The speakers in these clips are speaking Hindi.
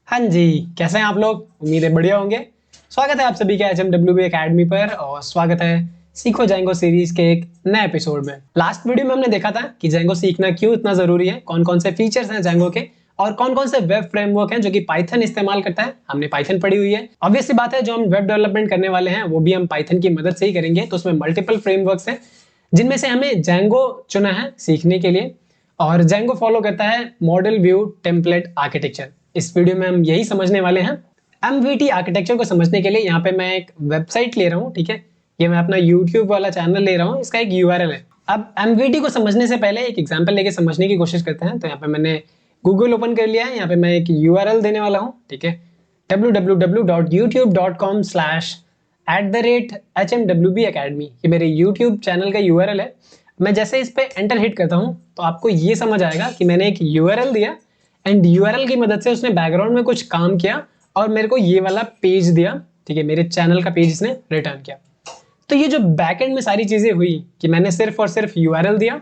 हाँ जी, कैसे हैं आप लोग? उम्मीद है बढ़िया होंगे। स्वागत है आप सभी का HMWB एकेडमी पर और स्वागत है सीखो जेंगो सीरीज के एक नए एपिसोड में। लास्ट वीडियो में हमने देखा था कि जेंगो सीखना क्यों इतना जरूरी है, कौन-कौन से फीचर्स हैं जेंगो के और कौन-कौन से वेब फ्रेमवर्क हैं जो कि पाइथन इस्तेमाल करता है। हमने पाइथन पढ़ी हुई है। ऑब्वियस सी बात है, जो हम वेब डेवलपमेंट करने वाले हैं वो भी हम पाइथन की मदद से ही करेंगे। तो उसमें मल्टीपल फ्रेमवर्क्स हैं जिनमें से हमें जेंगो चुना है सीखने के लिए। और जेंगो फॉलो करता है मॉडल व्यू टेम्पलेट आर्किटेक्चर। इस वीडियो में हम यही समझने वाले हैं। एमवीटी आर्किटेक्चर को समझने के लिए यहाँ पे मैं एक वेबसाइट ले रहा हूँ, ठीक है। ये मैं अपना यूट्यूब वाला चैनल ले रहा हूँ, इसका एक यूआरएल है। अब एमवीटी को समझने से पहले एक एग्जांपल लेके समझने की कोशिश करते हैं। तो यहाँ पे मैंने गूगल ओपन कर लिया है। यहाँ पे मैं एक यूआरएल देने वाला हूँ, ठीक है। www.youtube.com/@hmwb academy ये मेरे यूट्यूब चैनल का यूआरएल है। मैं जैसे इस पे एंटर हिट करता हूँ तो आपको ये समझ आएगा कि मैंने एक यूआरएल दिया एंड यूआरएल की मदद से उसने बैकग्राउंड में कुछ काम किया और मेरे को ये वाला पेज दिया, ठीक है। मेरे चैनल का पेज इसने रिटर्न किया। तो ये जो बैकएंड में सारी चीजें हुई कि मैंने सिर्फ और सिर्फ यूआरएल दिया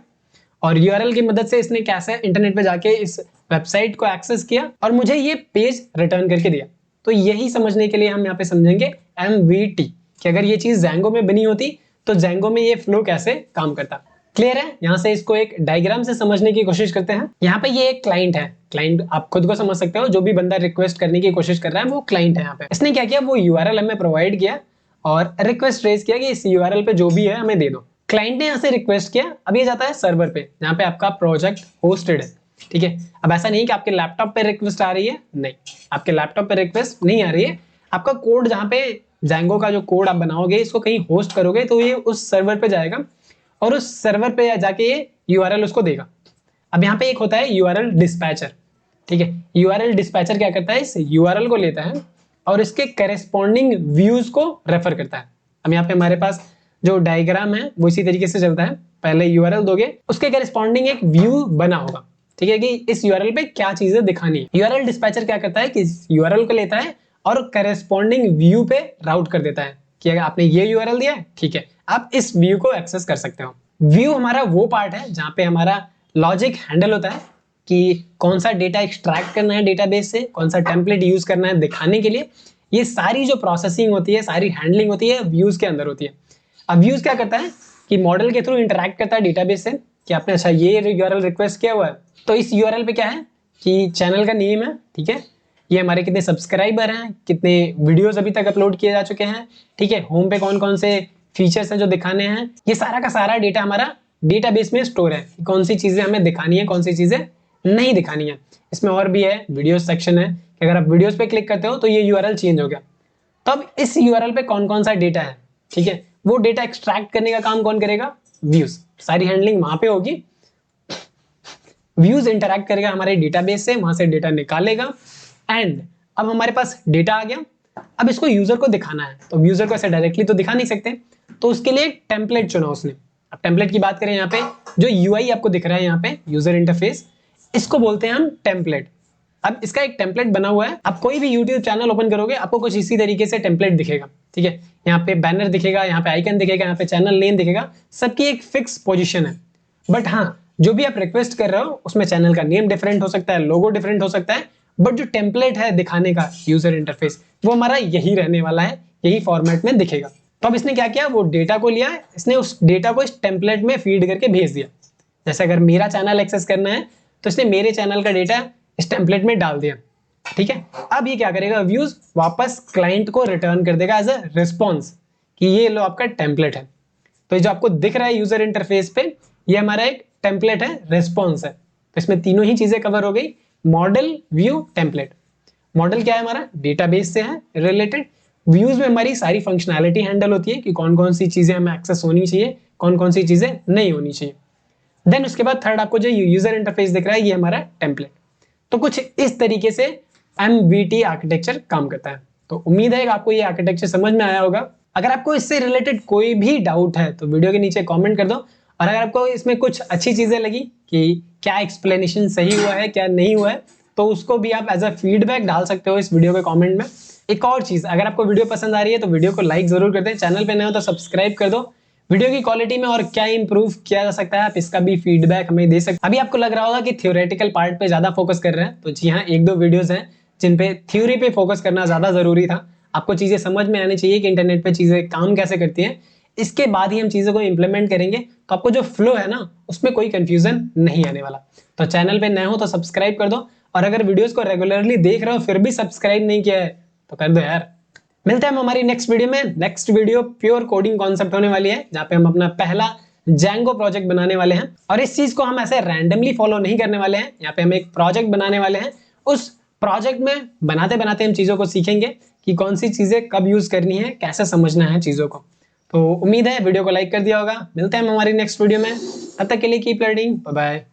और यूआरएल की मदद से इसने कैसे इंटरनेट पे जाके इस वेबसाइट को एक्सेस किया और मुझे ये पेज रिटर्न करके दिया। तो यही समझने के लिए हम यहाँ पे समझेंगे एमवीटी कि अगर ये चीज जेंगो में बनी होती तो जेंगो में ये फ्लो कैसे काम करता। क्लियर है? यहाँ से इसको एक डायग्राम से समझने की कोशिश करते हैं। यहाँ पे ये एक क्लाइंट है। क्लाइंट आप खुद को समझ सकते हो, जो भी बंदा रिक्वेस्ट करने की कोशिश कर रहा है वो क्लाइंट है। यहाँ पे इसने क्या किया, वो यूआरएल हमें प्रोवाइड किया और रिक्वेस्ट रेज किया कि इस यूआरएल पे जो भी है हमें दे दो। क्लाइंट ने यहाँ से रिक्वेस्ट किया, अब ये जाता है सर्वर पे जहाँ पे आपका प्रोजेक्ट होस्टेड है, ठीक है। अब ऐसा नहीं कि आपके लैपटॉप पे रिक्वेस्ट आ रही है, नहीं, आपके लैपटॉप पे रिक्वेस्ट नहीं आ रही है। आपका कोड जहाँ पे जेंगो का जो कोड आप बनाओगे इसको कहीं होस्ट करोगे तो ये उस सर्वर पे जाएगा और उस सर्वर पे जाके ये यूआरएल उसको देगा। अब यहाँ पे एक होता है यूआरएल डिस्पैचर, ठीक है। यूआरएल डिस्पैचर क्या करता है, इस यूआरएल को लेता है और इसके करेस्पॉन्डिंग व्यूज को रेफर करता है। अब यहाँ पे हमारे पास जो डायग्राम है वो इसी तरीके से चलता है। पहले यूआरएल दोगे, उसके करेस्पॉन्डिंग एक व्यू बना होगा, ठीक है, कि इस यूआरएल पे क्या चीजें दिखानी है। यूआरएल डिस्पैचर क्या करता है कि इस यूआरएल को लेता है और करेस्पॉन्डिंग व्यू पे राउट कर देता है कि अगर आपने ये यूआरएल दिया है, ठीक है, आप इस व्यू को एक्सेस कर सकते हो। व्यू हमारा वो पार्ट है जहां पे हमारा लॉजिक हैंडल होता है कि कौन सा डेटा एक्सट्रैक्ट करना है डेटाबेस से, कौन सा टेम्पलेट यूज करना है दिखाने के लिए। ये सारी जो प्रोसेसिंग होती है, सारी हैंडलिंग होती है व्यूज के अंदर होती है। अब व्यूज क्या करता है कि मॉडल के थ्रू इंटरैक्ट करता है डेटाबेस से कि आपने अच्छा ये यूआरएल रिक्वेस्ट किया हुआ है तो इस यूआरएल पे क्या है कि चैनल का नेम है, ठीक है, ये हमारे कितने सब्सक्राइबर हैं, कितने वीडियोस अभी तक अपलोड किए जा चुके हैं, ठीक है, होम पे कौन कौन से फीचर्स हैं जो दिखाने हैं। ये सारा का सारा डेटा हमारा डेटाबेस में स्टोर है कि कौन सी चीजें हमें दिखानी है, कौन सी चीजें नहीं दिखानी है। इसमें और भी है, वीडियो सेक्शन है कि अगर आप वीडियोस पे क्लिक करते हो तो ये यूआरएल चेंज हो गया। तो अब इस यूआरएल पे कौन कौन सा डेटा है, ठीक है, वो डेटा एक्सट्रैक्ट करने का काम कौन करेगा, व्यूज। सारी हैंडलिंग वहां पे होगी। व्यूज इंटरैक्ट करेगा हमारे डेटाबेस से, वहां से डेटा निकालेगा एंड अब हमारे पास डेटा आ गया। अब इसको यूजर को दिखाना है तो यूजर को ऐसे डायरेक्टली तो दिखा नहीं सकते, तो उसके लिए एक टेम्पलेट चुना उसने। अब टेम्पलेट की बात करें, यहाँ पे जो यूआई आपको दिख रहा है, यहाँ पे यूजर इंटरफेस, इसको बोलते हैं हम टेम्पलेट। अब इसका एक टेम्पलेट बना हुआ है। आप कोई भी यूट्यूब चैनल ओपन करोगे आपको कुछ इसी तरीके से टेम्पलेट दिखेगा, ठीक है। यहाँ पे बैनर दिखेगा, यहाँ पे आइकन दिखेगा, यहाँ पे चैनल नेम दिखेगा, सबकी एक फिक्स पोजीशन है। बट हाँ, जो भी आप रिक्वेस्ट कर रहे हो उसमें चैनल का नेम डिफरेंट हो सकता है, लोगो डिफरेंट हो सकता है, बट जो टेम्पलेट है दिखाने का यूजर इंटरफेस वो हमारा यही रहने वाला है, यही फॉर्मेट में दिखेगा। तो अब इसने क्या किया, वो डेटा को लिया, इसने उस डेटा को इस टेम्पलेट में फीड करके भेज दिया। जैसे अगर मेरा चैनल एक्सेस करना है तो इसने मेरे चैनल का डेटा इस टेम्पलेट में डाल दिया, ठीक है। अब ये क्या करेगा, व्यूज वापस क्लाइंट को रिटर्न कर देगा एज अ रिस्पॉन्स कि ये लो आपका टेम्पलेट है। तो ये जो आपको दिख रहा है यूजर इंटरफेस पे, ये हमारा एक टेम्पलेट है, रिस्पॉन्स है। तो इसमें तीनों ही चीजें कवर हो गई, मॉडल, व्यू, टेम्पलेट। मॉडल क्या है, हमारा डेटाबेस से है रिलेटेड। व्यूज में हमारी सारी फंक्शनैलिटी हैंडल होती है कि कौन कौन सी चीजें हमें एक्सेस होनी चाहिए, कौन कौन सी चीजें नहीं होनी चाहिए। देन उसके बाद थर्ड आपको जो यूजर इंटरफेस दिख रहा है ये हमारा टेम्पलेट। तो कुछ इस तरीके से एमवीटी आर्किटेक्चर काम करता है। तो उम्मीद है कि आपको ये आर्किटेक्चर समझ में आया होगा। अगर आपको इससे रिलेटेड कोई भी डाउट है तो वीडियो के नीचे कमेंट कर दो, और अगर आपको इसमें कुछ अच्छी चीजें लगी कि क्या एक्सप्लेनेशन सही हुआ है क्या नहीं हुआ है तो उसको भी आप एज अ फीडबैक डाल सकते हो इस वीडियो के कमेंट में। एक और चीज, अगर आपको वीडियो पसंद आ रही है तो वीडियो को लाइक जरूर कर दें, चैनल पे नए हो तो सब्सक्राइब कर दो। वीडियो की क्वालिटी में और क्या इंप्रूव किया जा सकता है आप इसका भी फीडबैक हमें दे सकते हैं। अभी आपको लग रहा होगा कि थ्योरेटिकल पार्ट पे ज्यादा फोकस कर रहे हैं, तो जी हाँ, एक दो वीडियोस हैं जिन पे थ्योरी पे फोकस करना ज़्यादा ज़रूरी था। आपको चीज़ें समझ में आनी चाहिए कि इंटरनेट पे चीज़ें काम कैसे करती हैं। इसके बाद ही हम चीज़ों को इम्प्लीमेंट करेंगे, तो आपको जो फ्लो है ना, उसमें कोई कंफ्यूजन नहीं आने वाला। तो चैनल पे नए हो तो सब्सक्राइब कर दो, और अगर वीडियोस को रेगुलरली देख रहे हो फिर भी सब्सक्राइब नहीं किया है तो कर दो यार। मिलते हैं हम हमारी नेक्स्ट वीडियो में। Next video pure coding concept होने वाली है, जहाँ पे हम अपना पहला Django प्रोजेक्ट बनाने वाले हैं। और इस चीज को हम ऐसे रैंडमली फॉलो नहीं करने वाले हैं, यहाँ पे हम एक प्रोजेक्ट बनाने वाले हैं। उस प्रोजेक्ट में बनाते बनाते हम चीजों को सीखेंगे कि कौन सी चीजें कब यूज करनी है, कैसे समझना है चीजों को। तो उम्मीद है वीडियो को लाइक कर दिया होगा। मिलते हैं हम हमारी नेक्स्ट वीडियो में, तब तक के लिए कीप लर्निंग, बाय बाय।